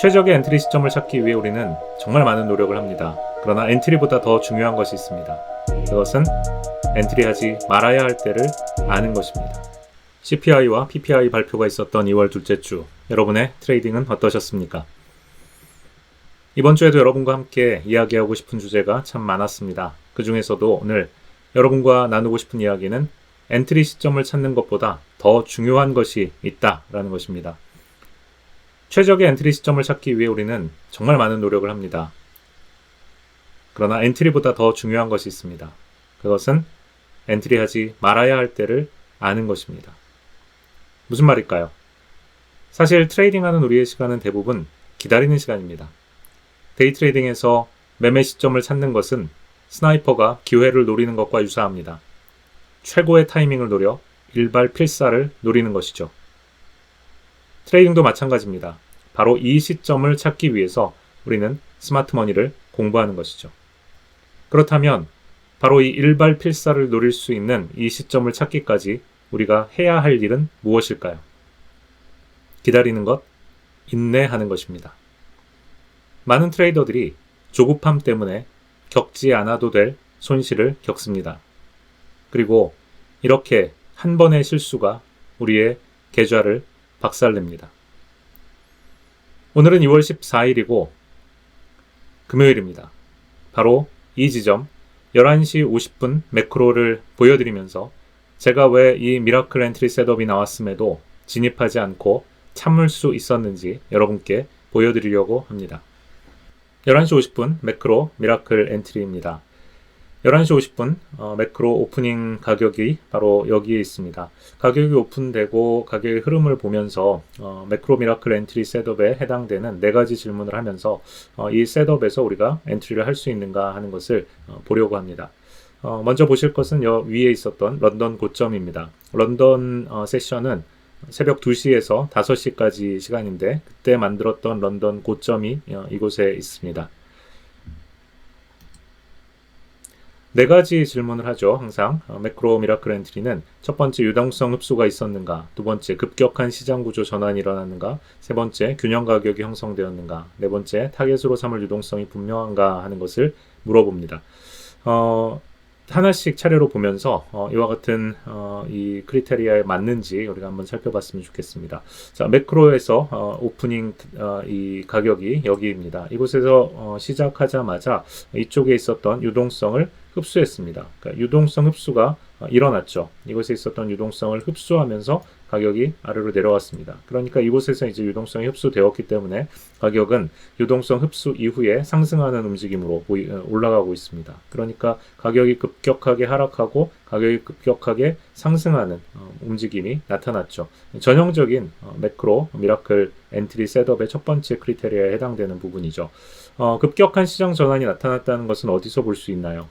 최적의 엔트리 시점을 찾기 위해 우리는 정말 많은 노력을 합니다. 그러나 엔트리보다 더 중요한 것이 있습니다. 그것은 엔트리하지 말아야 할 때를 아는 것입니다. CPI와 PPI 발표가 있었던 2월 둘째 주, 여러분의 트레이딩은 어떠셨습니까? 이번 주에도 여러분과 함께 이야기하고 싶은 주제가 참 많았습니다. 그 중에서도 오늘 여러분과 나누고 싶은 이야기는 엔트리 시점을 찾는 것보다 더 중요한 것이 있다라는 것입니다. 최적의 엔트리 시점을 찾기 위해 우리는 정말 많은 노력을 합니다. 그러나 엔트리보다 더 중요한 것이 있습니다. 그것은 엔트리하지 말아야 할 때를 아는 것입니다. 무슨 말일까요? 사실 트레이딩하는 우리의 시간은 대부분 기다리는 시간입니다. 데이 트레이딩에서 매매 시점을 찾는 것은 스나이퍼가 기회를 노리는 것과 유사합니다. 최고의 타이밍을 노려 일발필사를 노리는 것이죠. 트레이딩도 마찬가지입니다. 바로 이 시점을 찾기 위해서 우리는 스마트머니를 공부하는 것이죠. 그렇다면 바로 이 일발필사를 노릴 수 있는 이 시점을 찾기까지 우리가 해야 할 일은 무엇일까요? 기다리는 것, 인내하는 것입니다. 많은 트레이더들이 조급함 때문에 겪지 않아도 될 손실을 겪습니다. 그리고 이렇게 한 번의 실수가 우리의 계좌를 박살냅니다. 오늘은 2월 14일이고 금요일입니다. 바로 이 지점 11시 50분 매크로를 보여드리면서 제가 왜 이 미라클 엔트리 셋업이 나왔음에도 진입하지 않고 참을 수 있었는지 여러분께 보여드리려고 합니다. 11시 50분 매크로 미라클 엔트리입니다. 11시 50분 매크로 오프닝 가격이 바로 여기에 있습니다. 가격이 오픈되고 가격의 흐름을 보면서 매크로 미라클 엔트리 셋업에 해당되는 4가지 질문을 하면서 이 셋업에서 우리가 엔트리를 할 수 있는가 하는 것을 보려고 합니다. 먼저 보실 것은 위에 있었던 런던 고점입니다. 런던 세션은 새벽 2시에서 5시까지 시간인데 그때 만들었던 런던 고점이 이곳에 있습니다. 4가지 질문을 하죠. 항상 매크로 미라클 엔트리는 첫 번째 유동성 흡수가 있었는가, 두 번째 급격한 시장 구조 전환이 일어났는가, 세 번째 균형 가격이 형성되었는가, 네 번째 타겟으로 삼을 유동성이 분명한가 하는 것을 물어봅니다. 하나씩 차례로 보면서 이와 같은 이 크리테리아에 맞는지 우리가 한번 살펴봤으면 좋겠습니다. 자, 매크로에서 오프닝 이 가격이 여기입니다. 이곳에서 시작하자마자 이쪽에 있었던 유동성을 흡수했습니다. 그러니까 유동성 흡수가 일어났죠. 이곳에 있었던 유동성을 흡수하면서 가격이 아래로 내려왔습니다. 그러니까 이곳에서 이제 유동성이 흡수되었기 때문에 가격은 유동성 흡수 이후에 상승하는 움직임으로 올라가고 있습니다. 그러니까 가격이 급격하게 하락하고 가격이 급격하게 상승하는 움직임이 나타났죠. 전형적인 매크로 미라클 엔트리 셋업의 첫 번째 크리테리아에 해당되는 부분이죠. 급격한 시장 전환이 나타났다는 것은 어디서 볼 수 있나요?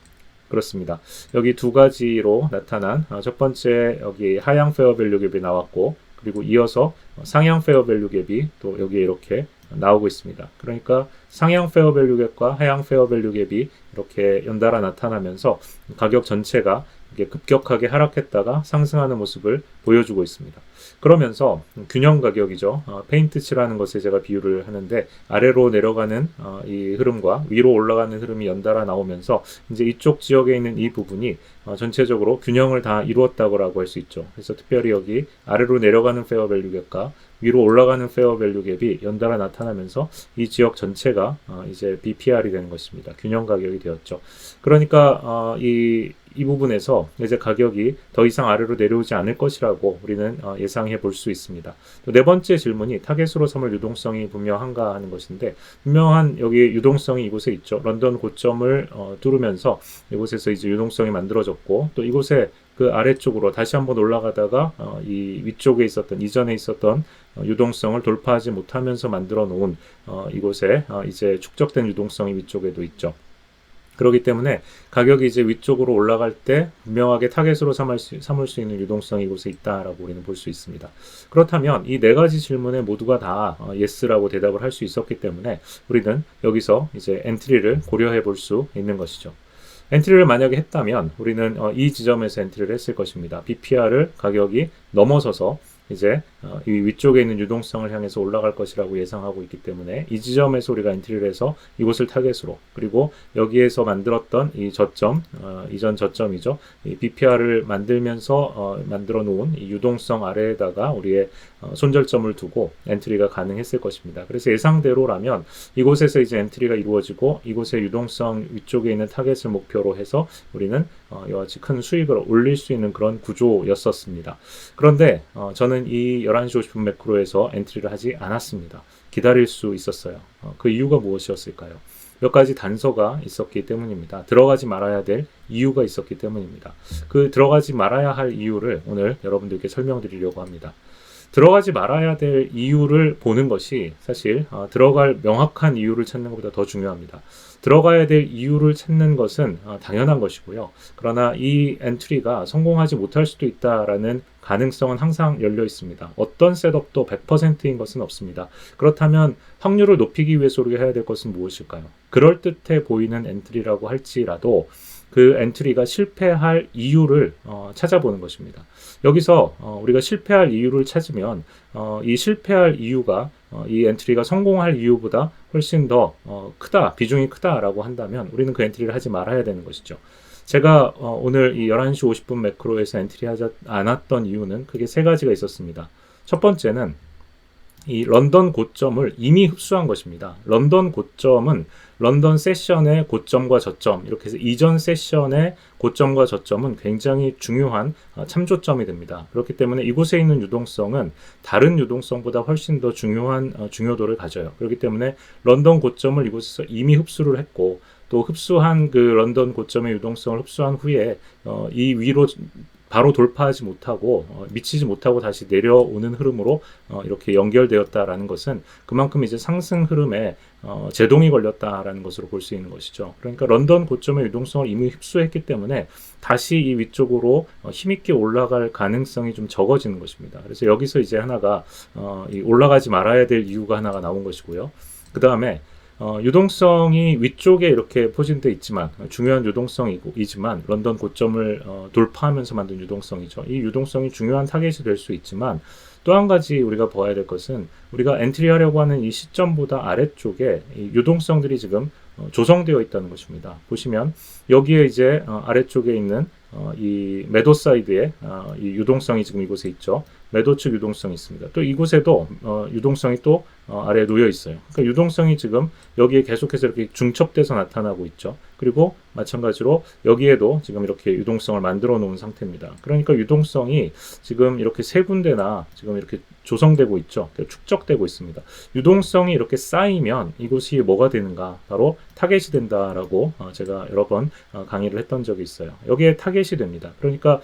그렇습니다. 여기 2가지로 나타난 첫 번째 여기 하향 페어밸류 갭이 나왔고 그리고 이어서 상향 페어밸류 갭이 또 여기에 이렇게 나오고 있습니다. 그러니까 상향 페어밸류 갭과 하향 페어밸류 갭이 이렇게 연달아 나타나면서 가격 전체가 급격하게 하락했다가 상승하는 모습을 보여주고 있습니다. 그러면서 균형 가격이죠. 페인트 칠하는 것에 제가 비유를 하는데 아래로 내려가는 이 흐름과 위로 올라가는 흐름이 연달아 나오면서 이제 이쪽 지역에 있는 이 부분이 전체적으로 균형을 다 이루었다고 할 수 있죠. 그래서 특별히 여기 아래로 내려가는 페어밸류 갭과 위로 올라가는 페어밸류 갭이 연달아 나타나면서 이 지역 전체가 이제 BPR이 되는 것입니다. 균형 가격이 되었죠. 그러니까 이 부분에서 이제 가격이 더 이상 아래로 내려오지 않을 것이라고 우리는 예상해 볼 수 있습니다. 또 네 번째 질문이 타겟으로 삼을 유동성이 분명한가 하는 것인데 분명한 여기 유동성이 이곳에 있죠. 런던 고점을 뚫으면서 이곳에서 이제 유동성이 만들어졌고 또 이곳에 그 아래쪽으로 다시 한번 올라가다가 이 위쪽에 있었던 이전에 있었던 유동성을 돌파하지 못하면서 만들어 놓은 이곳에 이제 축적된 유동성이 위쪽에도 있죠. 그렇기 때문에 가격이 이제 위쪽으로 올라갈 때 분명하게 타겟으로 삼을 수 있는 유동성이 이곳에 있다라고 우리는 볼 수 있습니다. 그렇다면 이 4가지 질문에 모두가 다 yes라고 대답을 할 수 있었기 때문에 우리는 여기서 이제 엔트리를 고려해 볼 수 있는 것이죠. 엔트리를 만약에 했다면 우리는 이 지점에서 엔트리를 했을 것입니다. BPR을 가격이 넘어서서 이제 이 위쪽에 있는 유동성을 향해서 올라갈 것이라고 예상하고 있기 때문에 이 지점에서 우리가 엔트리를 해서 이곳을 타겟으로, 그리고 여기에서 만들었던 이 저점, 이전 저점이죠. 이 BPR을 만들면서 만들어 놓은 이 유동성 아래에다가 우리의 손절점을 두고 엔트리가 가능했을 것입니다. 그래서 예상대로라면 이곳에서 이제 엔트리가 이루어지고 이곳의 유동성 위쪽에 있는 타겟을 목표로 해서 우리는 이와 같이 큰 수익을 올릴 수 있는 그런 구조였었습니다. 그런데 저는 이 11시 50분 매크로에서 엔트리를 하지 않았습니다. 기다릴 수 있었어요. 그 이유가 무엇이었을까요? 몇 가지 단서가 있었기 때문입니다. 들어가지 말아야 될 이유가 있었기 때문입니다. 그 들어가지 말아야 할 이유를 오늘 여러분들께 설명드리려고 합니다. 들어가지 말아야 될 이유를 보는 것이 사실 들어갈 명확한 이유를 찾는 것보다 더 중요합니다. 들어가야 될 이유를 찾는 것은 당연한 것이고요. 그러나 이 엔트리가 성공하지 못할 수도 있다라는 가능성은 항상 열려 있습니다. 어떤 셋업도 100%인 것은 없습니다. 그렇다면 확률을 높이기 위해서 우리가 해야 될 것은 무엇일까요? 그럴듯해 보이는 엔트리라고 할지라도 그 엔트리가 실패할 이유를 찾아보는 것입니다. 여기서 우리가 실패할 이유를 찾으면 이 실패할 이유가 이 엔트리가 성공할 이유보다 훨씬 더 크다, 비중이 크다라고 한다면 우리는 그 엔트리를 하지 말아야 되는 것이죠. 제가 오늘 이 11시 50분 매크로에서 엔트리 하지 않았던 이유는 크게 세 가지가 있었습니다. 첫 번째는 이 런던 고점을 이미 흡수한 것입니다. 런던 고점은 런던 세션의 고점과 저점, 이렇게 해서 이전 세션의 고점과 저점은 굉장히 중요한 참조점이 됩니다. 그렇기 때문에 이곳에 있는 유동성은 다른 유동성보다 훨씬 더 중요한 중요도를 가져요. 그렇기 때문에 런던 고점을 이곳에서 이미 흡수를 했고, 또 흡수한 그 런던 고점의 유동성을 흡수한 후에 이 위로 바로 돌파하지 못하고 미치지 못하고 다시 내려오는 흐름으로 이렇게 연결되었다라는 것은 그만큼 이제 상승 흐름에 제동이 걸렸다라는 것으로 볼 수 있는 것이죠. 그러니까 런던 고점의 유동성을 이미 흡수했기 때문에 다시 이 위쪽으로 힘있게 올라갈 가능성이 좀 적어지는 것입니다. 그래서 여기서 이제 하나가 올라가지 말아야 될 이유가 하나가 나온 것이고요. 그 다음에 유동성이 위쪽에 이렇게 포진되어 있지만 중요한 유동성이지만 런던 고점을 돌파하면서 만든 유동성이죠. 이 유동성이 중요한 타겟이 될 수 있지만 또 한 가지 우리가 봐야 될 것은 우리가 엔트리 하려고 하는 이 시점보다 아래쪽에 이 유동성들이 지금 조성되어 있다는 것입니다. 보시면 여기에 이제 아래쪽에 있는 이 매도 사이드에 이 유동성이 지금 이곳에 있죠. 매도 측 유동성이 있습니다. 또 이곳에도 유동성이 또 아래에 놓여 있어요. 그러니까 유동성이 지금 여기에 계속해서 이렇게 중첩돼서 나타나고 있죠. 그리고 마찬가지로 여기에도 지금 이렇게 유동성을 만들어 놓은 상태입니다. 그러니까 유동성이 지금 이렇게 세 군데나 지금 이렇게 조성되고 있죠. 축적되고 있습니다. 유동성이 이렇게 쌓이면 이곳이 뭐가 되는가? 바로 타겟이 된다라고 제가 여러 번 강의를 했던 적이 있어요. 여기에 타겟이 됩니다. 그러니까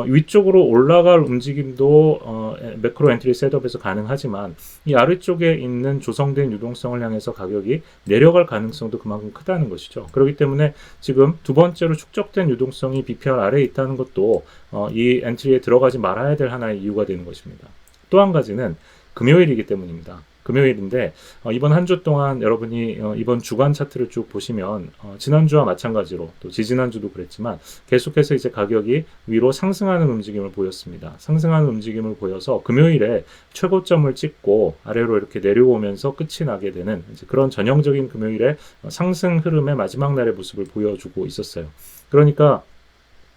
위쪽으로 올라갈 움직임도 매크로 엔트리 셋업에서 가능하지만 이 아래쪽에 있는 조성된 유동성을 향해서 가격이 내려갈 가능성도 그만큼 크다는 것이죠. 그렇기 때문에 지금 두 번째로 축적된 유동성이 BPR 아래에 있다는 것도 이 엔트리에 들어가지 말아야 될 하나의 이유가 되는 것입니다. 또 한 가지는 금요일이기 때문입니다. 금요일인데 이번 한 주 동안 여러분이 이번 주간 차트를 쭉 보시면 지난주와 마찬가지로 또 지지난주도 그랬지만 계속해서 이제 가격이 위로 상승하는 움직임을 보였습니다. 상승하는 움직임을 보여서 금요일에 최고점을 찍고 아래로 이렇게 내려오면서 끝이 나게 되는 이제 그런 전형적인 금요일의 상승 흐름의 마지막 날의 모습을 보여주고 있었어요. 그러니까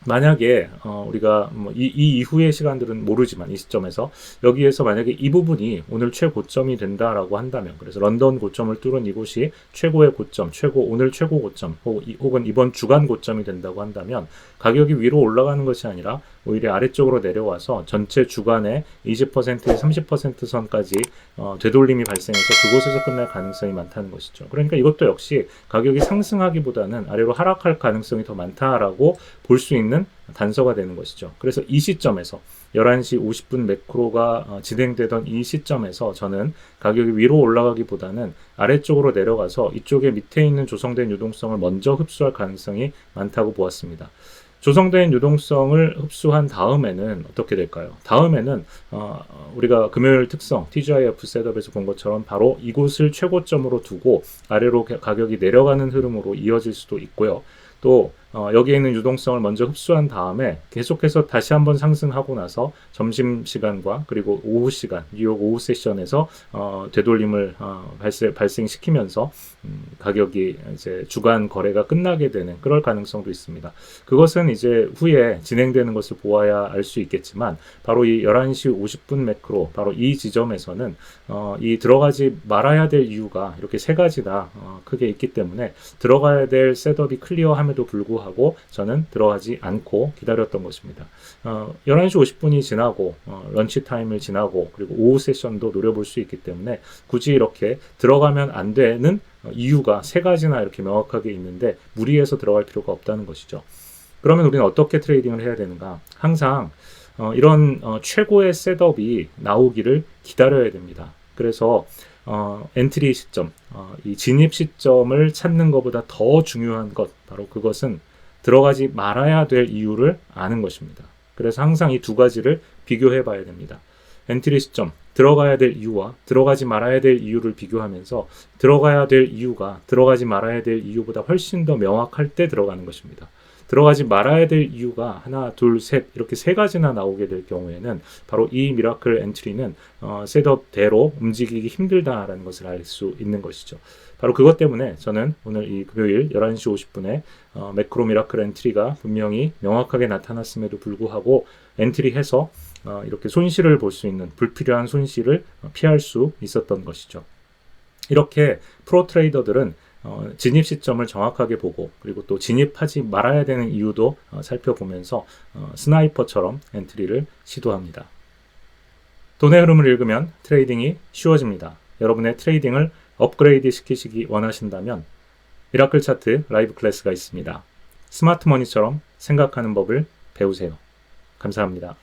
만약에 우리가 이 이후의 시간들은 모르지만 이 시점에서 여기에서 만약에 이 부분이 오늘 최고점이 된다라고 한다면, 그래서 런던 고점을 뚫은 이곳이 최고의 고점, 오늘 최고 고점 혹은 이번 주간 고점이 된다고 한다면 가격이 위로 올라가는 것이 아니라 오히려 아래쪽으로 내려와서 전체 주간의 20%에 30% 선까지 되돌림이 발생해서 그곳에서 끝날 가능성이 많다는 것이죠. 그러니까 이것도 역시 가격이 상승하기보다는 아래로 하락할 가능성이 더 많다라고 볼 수 있는 단서가 되는 것이죠. 그래서 이 시점에서 11시 50분 매크로가 진행되던 이 시점에서 저는 가격이 위로 올라가기보다는 아래쪽으로 내려가서 이쪽에 밑에 있는 조성된 유동성을 먼저 흡수할 가능성이 많다고 보았습니다. 조성된 유동성을 흡수한 다음에는 어떻게 될까요? 다음에는 우리가 금요일 특성 TGIF 셋업에서 본 것처럼 바로 이곳을 최고점으로 두고 아래로 가격이 내려가는 흐름으로 이어질 수도 있고요. 또 여기에 있는 유동성을 먼저 흡수한 다음에 계속해서 다시 한번 상승하고 나서 점심시간과 그리고 오후 시간, 뉴욕 오후 세션에서 되돌림을 발생시키면서 가격이 이제 주간 거래가 끝나게 되는 그럴 가능성도 있습니다. 그것은 이제 후에 진행되는 것을 보아야 알 수 있겠지만 바로 이 11시 50분 매크로 바로 이 지점에서는 이 들어가지 말아야 될 이유가 이렇게 세 가지나 크게 있기 때문에 들어가야 될 셋업이 클리어함에도 불구하고 저는 들어가지 않고 기다렸던 것입니다. 11시 50분이 지나고 런치 타임을 지나고 그리고 오후 세션도 노려볼 수 있기 때문에 굳이 이렇게 들어가면 안 되는 이유가 세 가지나 이렇게 명확하게 있는데 무리해서 들어갈 필요가 없다는 것이죠. 그러면 우리는 어떻게 트레이딩을 해야 되는가? 항상 이런 최고의 셋업이 나오기를 기다려야 됩니다. 그래서 엔트리 시점, 이 진입 시점을 찾는 것보다 더 중요한 것, 바로 그것은 들어가지 말아야 될 이유를 아는 것입니다. 그래서 항상 이 두 가지를 비교해 봐야 됩니다. 엔트리 시점, 들어가야 될 이유와 들어가지 말아야 될 이유를 비교하면서 들어가야 될 이유가 들어가지 말아야 될 이유보다 훨씬 더 명확할 때 들어가는 것입니다. 들어가지 말아야 될 이유가 하나, 둘, 셋 이렇게 세 가지나 나오게 될 경우에는 바로 이 미라클 엔트리는 셋업대로 움직이기 힘들다라는 것을 알 수 있는 것이죠. 바로 그것 때문에 저는 오늘 이 금요일 11시 50분에 매크로 미라클 엔트리가 분명히 명확하게 나타났음에도 불구하고 엔트리해서 이렇게 손실을 볼 수 있는 불필요한 손실을 피할 수 있었던 것이죠. 이렇게 프로 트레이더들은 진입 시점을 정확하게 보고 그리고 또 진입하지 말아야 되는 이유도 살펴보면서 스나이퍼처럼 엔트리를 시도합니다. 돈의 흐름을 읽으면 트레이딩이 쉬워집니다. 여러분의 트레이딩을 업그레이드 시키시기 원하신다면 미라클 차트 라이브 클래스가 있습니다. 스마트 머니처럼 생각하는 법을 배우세요. 감사합니다.